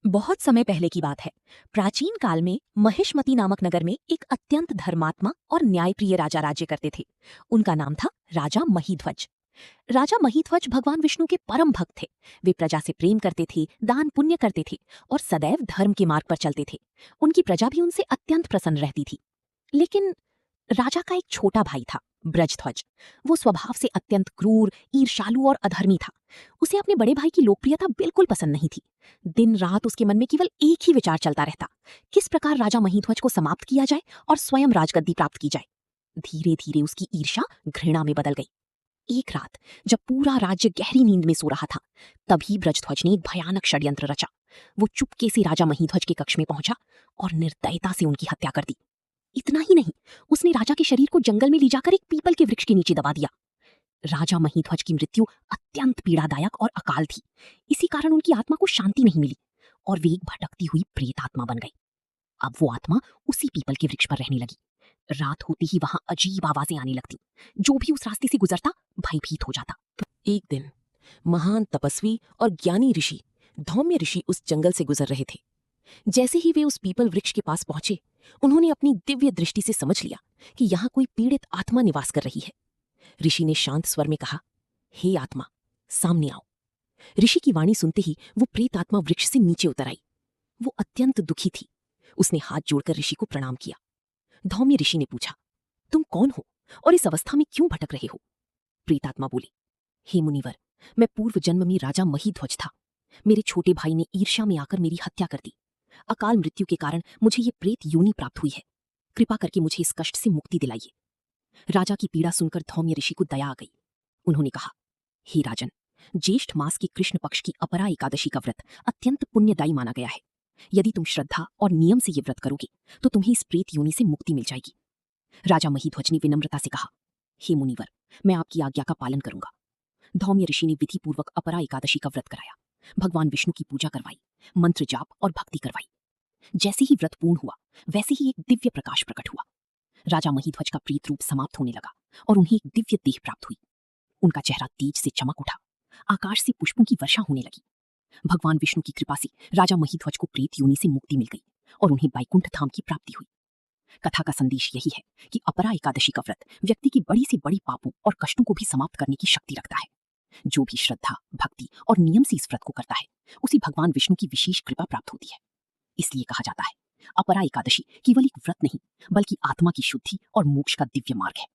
बहुत समय पहले की बात है। प्राचीन काल में महिष्मति नामक नगर में एक अत्यंत धर्मात्मा और न्यायप्रिय राजा राज्य करते थे। उनका नाम था राजा महीध्वज। राजा महीध्वज भगवान विष्णु के परम भक्त थे। वे प्रजा से प्रेम करते थे, दान पुण्य करते थे और सदैव धर्म के मार्ग पर चलते थे। उनकी प्रजा भी उनसे अत्यंत प्रसन्न रहती थी। लेकिन राजा का एक छोटा भाई था, ब्रजध्वज। वो स्वभाव से अत्यंत क्रूर, ईर्ष्यालु और अधर्मी था। उसे अपने बड़े भाई की लोकप्रियता बिल्कुल पसंद नहीं थी। दिन रात उसके मन में केवल एक ही विचार चलता रहता, किस प्रकार राजा महीध्वज को समाप्त किया जाए और स्वयं राजगद्दी प्राप्त की जाए। धीरे धीरे उसकी ईर्ष्या घृणा में बदल गई। एक रात जब पूरा राज्य गहरी नींद में सो रहा था, तभी ब्रजध्वज ने एक भयानक षड्यंत्र रचा। वो चुपके से राजा महीध्वज के कक्ष में पहुंचा और निर्दयता से उनकी हत्या कर दी। इतना ही नहीं, उसने राजा के शरीर को जंगल में ले जाकर एक पीपल के वृक्ष के नीचे दबा दिया। राजा महीध्वज की मृत्यु अत्यंत पीड़ादायक और अकाल थी। इसी कारण उनकी आत्मा को शांति नहीं मिली और वे एक भटकती हुई प्रेत आत्मा बन गई। अब वो आत्मा उसी पीपल के वृक्ष पर रहने लगी। रात होते ही वहां अजीब आवाजें आने लगती। जो भी उस रास्ते से गुजरता भयभीत हो जाता। एक दिन महान तपस्वी और ज्ञानी ऋषि धौम्य ऋषि उस जंगल से गुजर रहे थे। जैसे ही वे उस पीपल वृक्ष के पास पहुंचे, उन्होंने अपनी दिव्य दृष्टि से समझ लिया कि यहाँ कोई पीड़ित आत्मा निवास कर रही है। ऋषि ने शांत स्वर में कहा, हे आत्मा, सामने आओ। ऋषि की वाणी सुनते ही वो प्रेत आत्मा वृक्ष से नीचे उतर आई। वो अत्यंत दुखी थी। उसने हाथ जोड़कर ऋषि को प्रणाम किया। धौम्य ऋषि ने पूछा, तुम कौन हो और इस अवस्था में क्यों भटक रहे हो? प्रेतात्मा बोली, हे मुनिवर, मैं पूर्व जन्म में राजा महीध्वज था। मेरे छोटे भाई ने ईर्ष्या में आकर मेरी हत्या कर दी। अकाल मृत्यु के कारण मुझे ये प्रेत योनि प्राप्त हुई है। कृपा करके मुझे इस कष्ट से मुक्ति दिलाइए। राजा की पीड़ा सुनकर धौम्य ऋषि को दया आ गई। उन्होंने कहा, हे राजन, ज्येष्ठ मास की कृष्ण पक्ष की अपरा एकादशी का व्रत अत्यंत पुण्यदायी माना गया है। यदि तुम श्रद्धा और नियम से ये व्रत करोगे तो तुम्हें इस प्रेत योनि से मुक्ति मिल जाएगी। राजा महीध्वज ने विनम्रता से कहा, हे मुनिवर, मैं आपकी आज्ञा का पालन करूंगा। धौम्य ऋषि ने विधिपूर्वक अपरा एकादशी का व्रत कराया, भगवान विष्णु की पूजा करवाई, मंत्र जाप और भक्ति करवाई। जैसे ही व्रत पूर्ण हुआ, वैसे ही एक दिव्य प्रकाश प्रकट हुआ। राजा महीध्वज का प्रीत रूप समाप्त होने लगा और उन्हें एक दिव्य देह प्राप्त हुई। उनका चेहरा तेज से चमक उठा। आकाश से पुष्पों की वर्षा होने लगी। भगवान विष्णु की कृपा से राजा महीध्वज को प्रेत योनि से मुक्ति मिल गई और उन्हें वैकुंठ धाम की प्राप्ति हुई। कथा का संदेश यही है कि अपरा एकादशी का व्रत व्यक्ति की बड़ी से बड़ी पापों और कष्टों को भी समाप्त करने की शक्ति रखता है। जो भी श्रद्धा, भक्ति और नियम से इस व्रत को करता है, उसे भगवान विष्णु की विशेष कृपा प्राप्त होती है। इसलिए कहा जाता है, अपरा एकादशी केवल एक व्रत नहीं, बल्कि आत्मा की शुद्धि और मोक्ष का दिव्य मार्ग है।